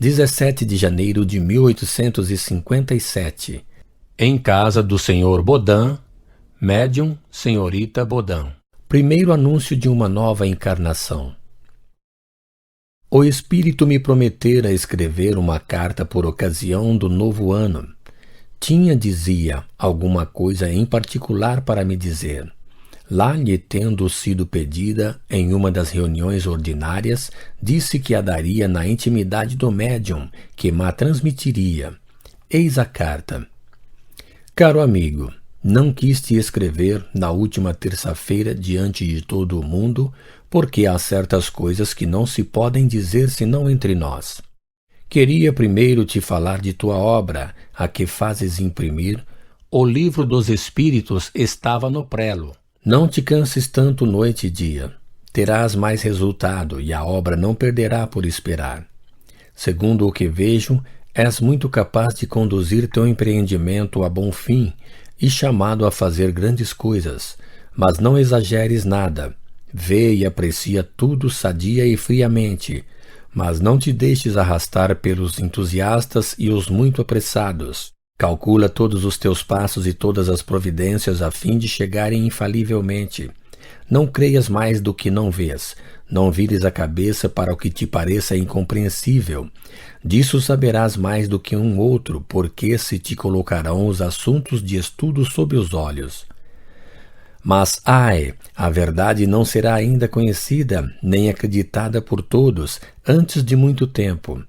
17 de janeiro de 1857. Em casa do Sr. Bodin, médium Senhorita Bodin. Primeiro anúncio de uma nova encarnação. O Espírito me prometera escrever uma carta por ocasião do novo ano. Tinha, dizia, alguma coisa em particular para me dizer. Lá lhe tendo sido pedida em uma das reuniões ordinárias, disse que a daria na intimidade do médium, que m'a transmitiria. Eis a carta. Caro amigo, não quis te escrever na última terça-feira diante de todo o mundo, porque há certas coisas que não se podem dizer senão entre nós. Queria primeiro te falar de tua obra, a que fazes imprimir. O livro dos Espíritos estava no prelo. Não te canses tanto noite e dia. Terás mais resultado e a obra não perderá por esperar. Segundo o que vejo, és muito capaz de conduzir teu empreendimento a bom fim e chamado a fazer grandes coisas, mas não exageres nada. Vê e aprecia tudo sadia e friamente, mas não te deixes arrastar pelos entusiastas e os muito apressados. Calcula todos os teus passos e todas as providências a fim de chegarem infalivelmente. Não creias mais do que não vês. Não vires a cabeça para o que te pareça incompreensível. Disso saberás mais do que um outro, porque se te colocarão os assuntos de estudo sob os olhos. Mas, ai, a verdade não será ainda conhecida, nem acreditada por todos, antes de muito tempo.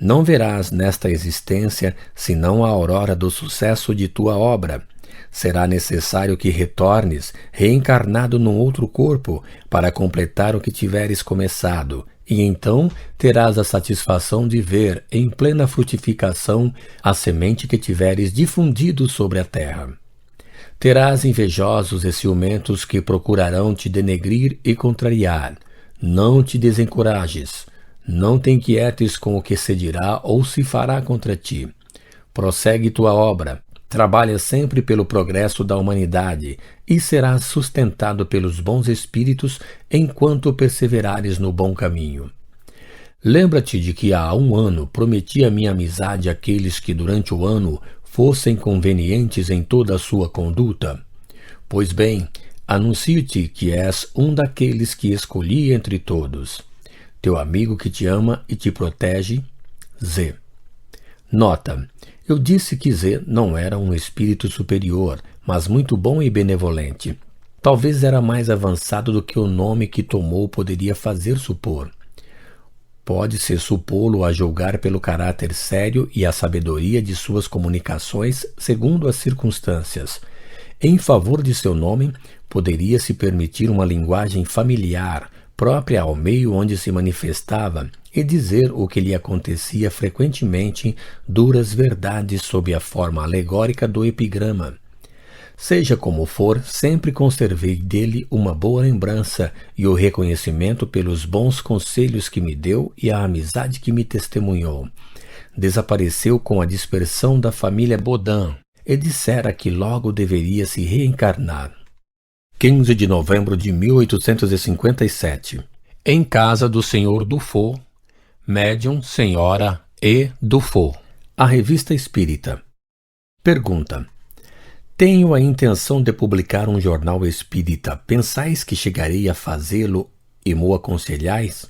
Não verás nesta existência senão a aurora do sucesso de tua obra. Será necessário que retornes, reencarnado num outro corpo, para completar o que tiveres começado, e então terás a satisfação de ver, em plena frutificação, a semente que tiveres difundido sobre a terra. Terás invejosos e ciumentos que procurarão te denegrir e contrariar. Não te desencorajes. Não te inquietes com o que se dirá ou se fará contra ti. Prossegue tua obra. Trabalha sempre pelo progresso da humanidade e serás sustentado pelos bons espíritos enquanto perseverares no bom caminho. Lembra-te de que há 1 ano prometi a minha amizade àqueles que durante o ano fossem convenientes em toda a sua conduta. Pois bem, anuncio-te que és um daqueles que escolhi entre todos. Teu amigo que te ama e te protege, Z. Nota: eu disse que Z não era um espírito superior, mas muito bom e benevolente. Talvez era mais avançado do que o nome que tomou poderia fazer supor. Pode-se supô-lo a julgar pelo caráter sério e a sabedoria de suas comunicações segundo as circunstâncias. Em favor de seu nome, poderia-se permitir uma linguagem familiar, própria ao meio onde se manifestava, e dizer o que lhe acontecia frequentemente, duras verdades sob a forma alegórica do epigrama. Seja como for, sempre conservei dele uma boa lembrança e o reconhecimento pelos bons conselhos que me deu e a amizade que me testemunhou. Desapareceu com a dispersão da família Bodin e dissera que logo deveria se reencarnar. 15 de novembro de 1857. Em casa do Sr. Dufault, médium Senhora E. Dufault. A Revista Espírita. Pergunta: tenho a intenção de publicar um jornal espírita. Pensais que chegarei a fazê-lo e mo aconselhais?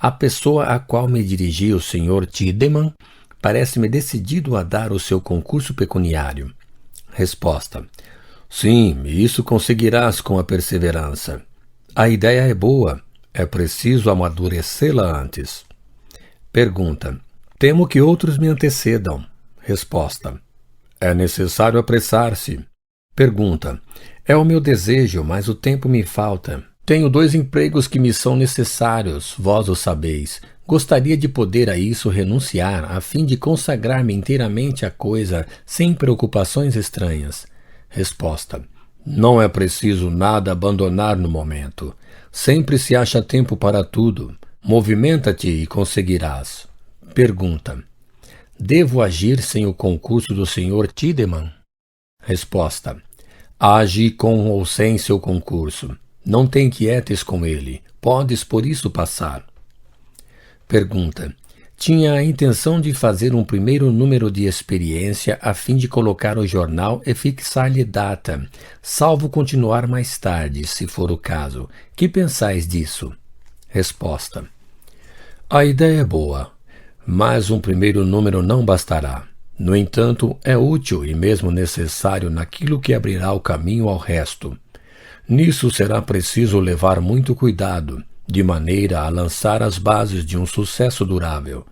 A pessoa a qual me dirigi, o Sr. Tiedemann, parece-me decidido a dar o seu concurso pecuniário. Resposta: sim, isso conseguirás com a perseverança. A ideia é boa, é preciso amadurecê-la antes. Pergunta: temo que outros me antecedam. Resposta: é necessário apressar-se. Pergunta: é o meu desejo, mas o tempo me falta. Tenho 2 empregos que me são necessários, vós o sabeis. Gostaria de poder a isso renunciar, a fim de consagrar-me inteiramente à coisa, sem preocupações estranhas. Resposta: não é preciso nada abandonar no momento. Sempre se acha tempo para tudo. Movimenta-te e conseguirás. Pergunta: devo agir sem o concurso do Sr. Tiedemann? Resposta: age com ou sem seu concurso. Não te inquietes com ele. Podes por isso passar. Pergunta: Tinha a intenção de fazer um primeiro número de experiência a fim de colocar o jornal e fixar-lhe data, salvo continuar mais tarde, se for o caso. Que pensais disso? Resposta: a ideia é boa, mas um primeiro número não bastará. No entanto, é útil e mesmo necessário naquilo que abrirá o caminho ao resto. Nisso será preciso levar muito cuidado, de maneira a lançar as bases de um sucesso durável.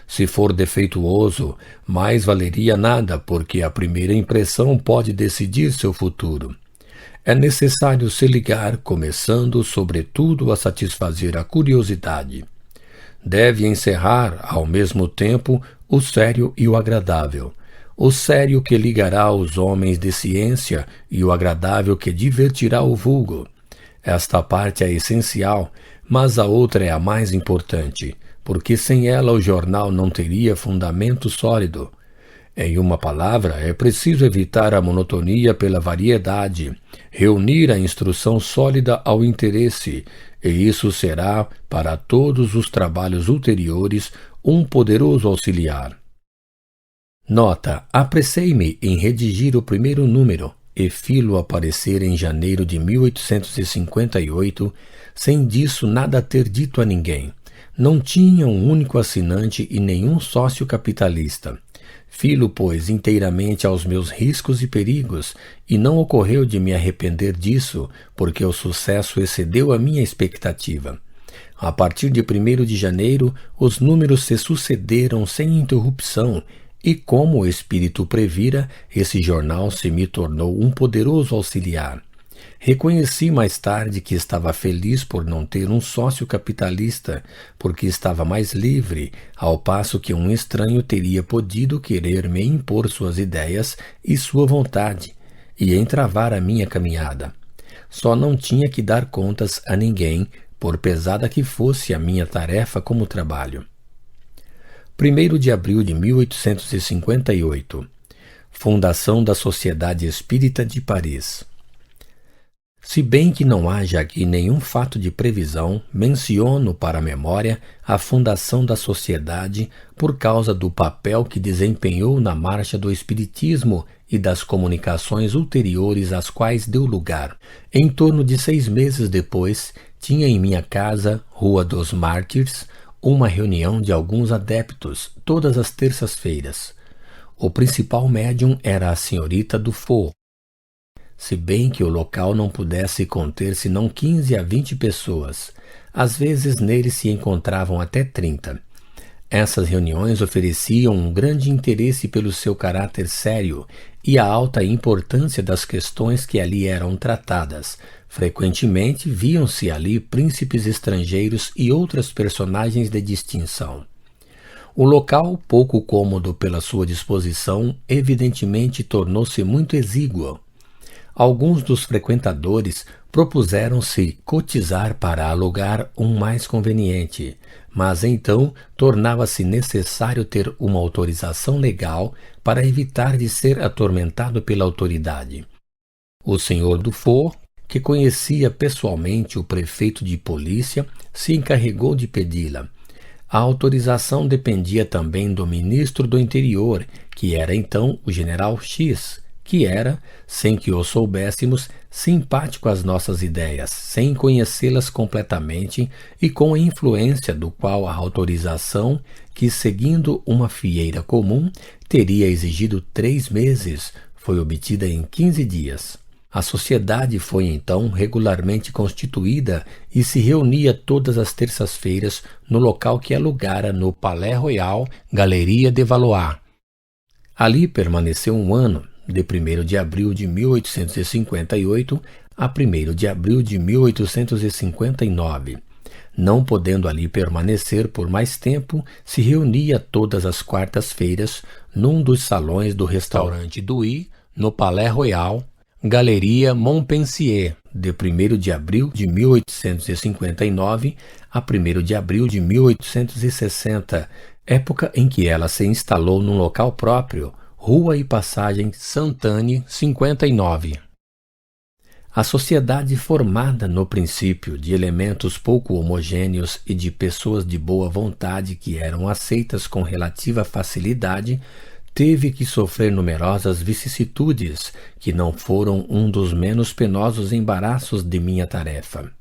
Se for defeituoso, mais valeria nada, porque a primeira impressão pode decidir seu futuro. É necessário se ligar, começando, sobretudo, a satisfazer a curiosidade. Deve encerrar, ao mesmo tempo, o sério e o agradável. O sério que ligará os homens de ciência e o agradável que divertirá o vulgo. Esta parte é essencial, mas a outra é a mais importante, porque sem ela o jornal não teria fundamento sólido. Em uma palavra, é preciso evitar a monotonia pela variedade, reunir a instrução sólida ao interesse, e isso será, para todos os trabalhos ulteriores, um poderoso auxiliar. Nota: apressei-me em redigir o primeiro número e fi-lo aparecer em janeiro de 1858, sem disso nada ter dito a ninguém. Não tinha um único assinante e nenhum sócio capitalista. Fi-lo, pois, inteiramente aos meus riscos e perigos, e não ocorreu de me arrepender disso, porque o sucesso excedeu a minha expectativa. A partir de 1º de janeiro, os números se sucederam sem interrupção, e como o espírito previra, esse jornal se me tornou um poderoso auxiliar. Reconheci mais tarde que estava feliz por não ter um sócio capitalista, porque estava mais livre, ao passo que um estranho teria podido querer me impor suas ideias e sua vontade, e entravar a minha caminhada. Só não tinha que dar contas a ninguém, por pesada que fosse a minha tarefa como trabalho. 1º de abril de 1858. Fundação da Sociedade Espírita de Paris. Se bem que não haja aqui nenhum fato de previsão, menciono para a memória a fundação da sociedade por causa do papel que desempenhou na marcha do espiritismo e das comunicações ulteriores às quais deu lugar. Em torno de 6 meses depois, tinha em minha casa, Rua dos Mártires, uma reunião de alguns adeptos, todas as terças-feiras. O principal médium era a senhorita Dufour, se bem que o local não pudesse conter senão 15 a 20 pessoas. Às vezes nele se encontravam até 30. Essas reuniões ofereciam um grande interesse pelo seu caráter sério e a alta importância das questões que ali eram tratadas. Frequentemente viam-se ali príncipes estrangeiros e outras personagens de distinção. O local, pouco cômodo pela sua disposição, evidentemente tornou-se muito exíguo. Alguns dos frequentadores propuseram-se cotizar para alugar um mais conveniente, mas então tornava-se necessário ter uma autorização legal para evitar de ser atormentado pela autoridade. O senhor Dufour, que conhecia pessoalmente o prefeito de polícia, se encarregou de pedi-la. A autorização dependia também do ministro do Interior, que era então o general X, que era, sem que o soubéssemos, simpático às nossas ideias, sem conhecê-las completamente e com a influência do qual a autorização, que seguindo uma fieira comum, teria exigido 3 meses, foi obtida em 15 dias. A sociedade foi então regularmente constituída e se reunia todas as terças-feiras no local que alugara no Palais Royal, Galeria de Valois. Ali permaneceu 1 ano, de 1º de abril de 1858 a 1º de abril de 1859. Não podendo ali permanecer por mais tempo, se reunia todas as quartas-feiras num dos salões do restaurante Douai, no Palais Royal, Galeria Montpensier, de 1º de abril de 1859 a 1º de abril de 1860, época em que ela se instalou num local próprio, Rua e Passagem Sainte-Anne, 59. A sociedade formada no princípio de elementos pouco homogêneos e de pessoas de boa vontade que eram aceitas com relativa facilidade, teve que sofrer numerosas vicissitudes que não foram um dos menos penosos embaraços de minha tarefa.